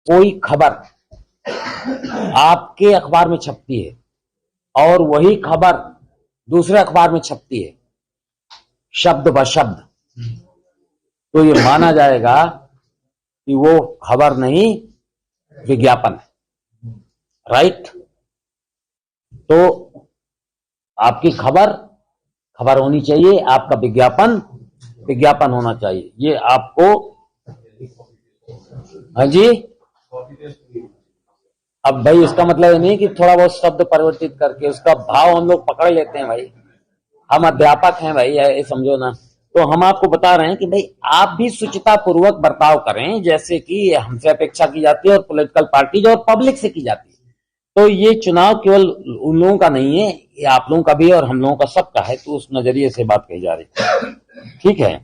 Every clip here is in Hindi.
कोई खबर आपके अखबार में छपती है और वही खबर दूसरे अखबार में छपती है शब्द ब शब्द, तो ये माना जाएगा कि वो खबर नहीं विज्ञापन है। राइट? तो आपकी खबर खबर होनी चाहिए, आपका विज्ञापन विज्ञापन होना चाहिए। ये आपको, हाँ जी, अब भाई इसका मतलब नहीं कि थोड़ा बहुत शब्द परिवर्तित करके उसका भाव हम लोग पकड़ लेते हैं। भाई हम अध्यापक हैं भाई, ये समझो ना। तो हम आपको बता रहे हैं कि भाई आप भी शुचिता पूर्वक बर्ताव करें, जैसे कि हमसे अपेक्षा की जाती है और पॉलिटिकल पार्टीज और पब्लिक से की जाती है। तो ये चुनाव केवल उन लोगों का नहीं है, ये आप लोगों का भी और हम लोगों का सबका है। तो उस नजरिए से बात कही जा रही है। ठीक है,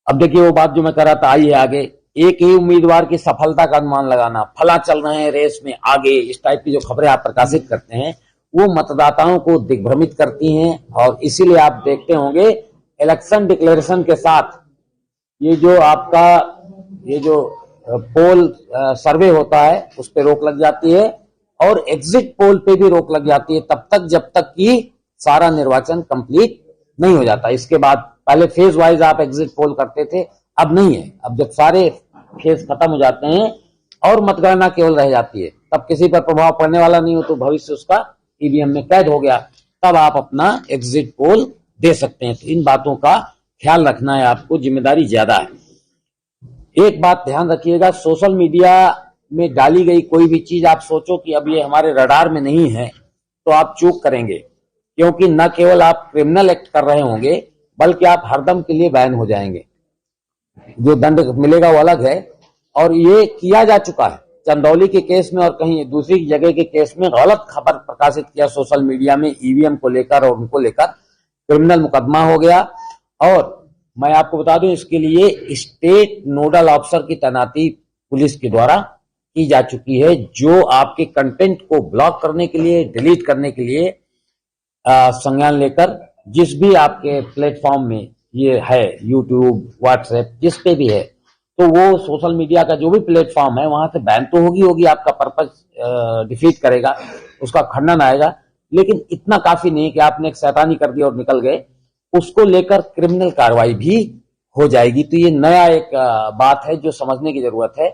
अब देखिए वो बात जो मैं कर रहा था, आइए आगे। एक ही उम्मीदवार की सफलता का अनुमान लगाना, फला चल रहे हैं रेस में आगे, इस टाइप की जो खबरें आप प्रकाशित करते हैं वो मतदाताओं को दिग्भ्रमित करती हैं। और इसीलिए आप देखते होंगे इलेक्शन डिक्लेरेशन के साथ ये जो आपका ये जो पोल सर्वे होता है उस पर रोक लग जाती है और एग्जिट पोल पे भी रोक लग जाती है तब तक जब तक कि सारा निर्वाचन कंप्लीट नहीं हो जाता। इसके बाद पहले फेज वाइज आप एग्जिट पोल करते थे, अब नहीं है। अब जब सारे फेज खत्म हो जाते हैं और मतगणना केवल रह जाती है, तब किसी पर प्रभाव पड़ने वाला नहीं हो, तो भविष्य उसका ईवीएम में कैद हो गया, तब आप अपना एग्जिट पोल दे सकते हैं। तो इन बातों का ख्याल रखना है आपको, जिम्मेदारी ज्यादा है। एक बात ध्यान रखिएगा, सोशल मीडिया में डाली गई कोई भी चीज आप सोचो कि अब ये हमारे रडार में नहीं है तो आप चूक करेंगे, क्योंकि न केवल आप क्रिमिनल एक्ट कर रहे होंगे बल्कि आप हरदम के लिए बैन हो जाएंगे। जो दंड मिलेगा वो अलग है, और ये किया जा चुका है चंदौली के केस में और कहीं दूसरी जगह के केस में। गलत खबर प्रकाशित किया सोशल मीडिया में ईवीएम को लेकर और उनको लेकर क्रिमिनल मुकदमा हो गया। और मैं आपको बता दूं, इसके लिए स्टेट नोडल ऑफिसर की तैनाती पुलिस के द्वारा की जा चुकी है, जो आपके कंटेंट को ब्लॉक करने के लिए, डिलीट करने के लिए संज्ञान लेकर जिस भी आपके प्लेटफॉर्म में ये है, यूट्यूब, व्हाट्सएप, जिस पे भी है, तो वो सोशल मीडिया का जो भी प्लेटफॉर्म है वहां से बैन तो होगी, आपका पर्पस डिफीट करेगा, उसका खंडन आएगा। लेकिन इतना काफी नहीं कि आपने एक शैतानी कर दिया और निकल गए, उसको लेकर क्रिमिनल कार्रवाई भी हो जाएगी। तो ये नया एक बात है जो समझने की जरूरत है।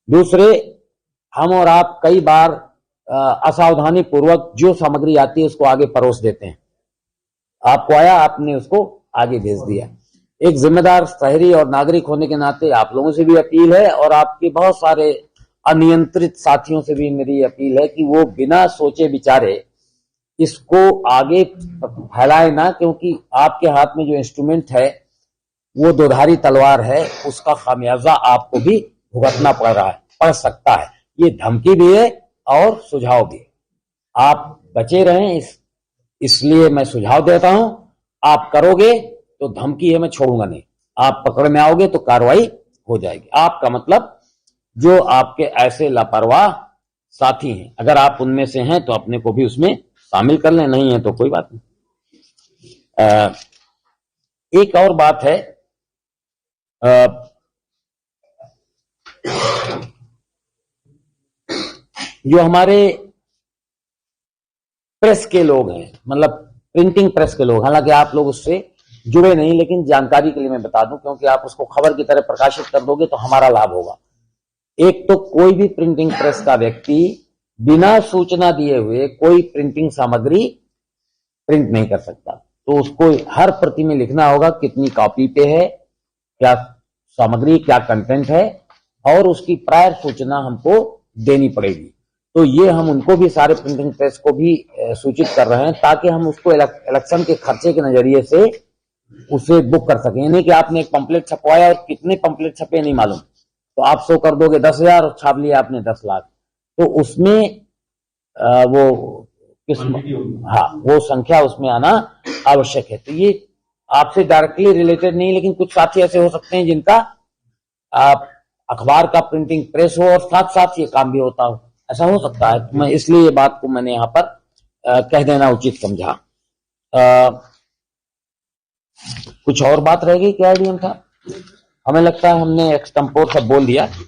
दूसरे, हम और आप कई बार असावधानी पूर्वक जो सामग्री आती है उसको आगे परोस देते हैं। आपको आया, आपने उसको आगे भेज दिया। एक जिम्मेदार शहरी और नागरिक होने के नाते आप लोगों से भी अपील है और आपके बहुत सारे अनियंत्रित साथियों से भी मेरी अपील है कि वो बिना सोचे विचारे इसको आगे फैलाए ना, क्योंकि आपके हाथ में जो इंस्ट्रूमेंट है वो दोधारी तलवार है, उसका खामियाजा आपको भी भुगतना पड़ सकता है। ये धमकी भी है और सुझाव भी है। आप बचे रहें, इसलिए मैं सुझाव देता हूं। आप करोगे तो धमकी है, मैं छोड़ूंगा नहीं। आप पकड़ में आओगे तो कार्रवाई हो जाएगी। आपका मतलब जो आपके ऐसे लापरवाह साथी हैं, अगर आप उनमें से हैं तो अपने को भी उसमें शामिल कर लें, नहीं है तो कोई बात नहीं। एक और बात है, जो हमारे प्रेस के लोग हैं, मतलब प्रिंटिंग प्रेस के लोग, हालांकि आप लोग उससे जुड़े नहीं, लेकिन जानकारी के लिए मैं बता दूं, क्योंकि आप उसको खबर की तरह प्रकाशित कर दोगे तो हमारा लाभ होगा। एक तो कोई भी प्रिंटिंग प्रेस का व्यक्ति बिना सूचना दिए हुए कोई प्रिंटिंग सामग्री प्रिंट नहीं कर सकता। तो उसको हर प्रति में लिखना होगा कितनी कॉपी पे है, क्या सामग्री, क्या कंटेंट है, और उसकी प्रायर सूचना हमको देनी पड़ेगी। तो ये हम उनको भी, सारे प्रिंटिंग प्रेस को भी सूचित कर रहे हैं, ताकि हम उसको इलेक्शन के खर्चे के नजरिए से उसे बुक कर सकें। नहीं कि आपने एक पंपलेट छपवाया और कितने पंपलेट छपे नहीं मालूम, तो आप शो कर दोगे 10,000 और छाप लिया आपने 10 लाख, तो उसमें वो हाँ, वो संख्या उसमें आना आवश्यक है। तो ये आपसे डायरेक्टली रिलेटेड नहीं, लेकिन कुछ साथी ऐसे हो सकते हैं जिनका अखबार का प्रिंटिंग प्रेस हो और साथ साथ ये काम भी होता हो, ऐसा हो सकता है। तो मैं इसलिए ये बात को मैंने यहाँ पर कह देना उचित समझा। कुछ और बात रह गई क्या? आईडीएम था हमें लगता है हमने एक्सटेम्पोर सब बोल दिया।